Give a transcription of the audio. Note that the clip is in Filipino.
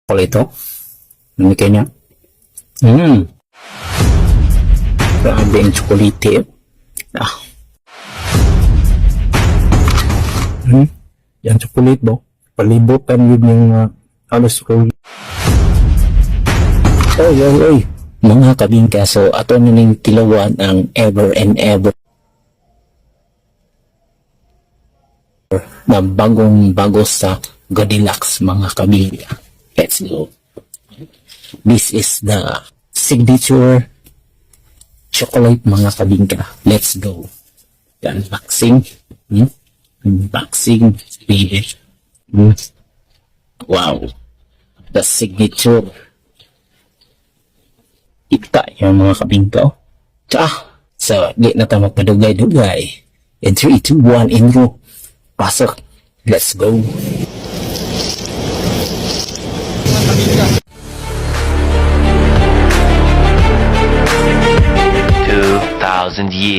Chocolate. Ano kanya? Grabe ang chocolate. Yan chocolate ba? Palibutan yun yung alas ko. Oy. Mga kabingka, so ato na ning tilawan ang ever and ever na bagong-bago sa GOLDILOCKS, mga kabingka. Let's go. This is the signature chocolate, mga kabingka. Let's go. Unboxing. Unboxing, baby. Wow. The signature. Ita yung mga kabingka. So, di na tayo magpadugay-dugay. In 3, 2, 1, intro. Pasok. Let's go. 2,000 years.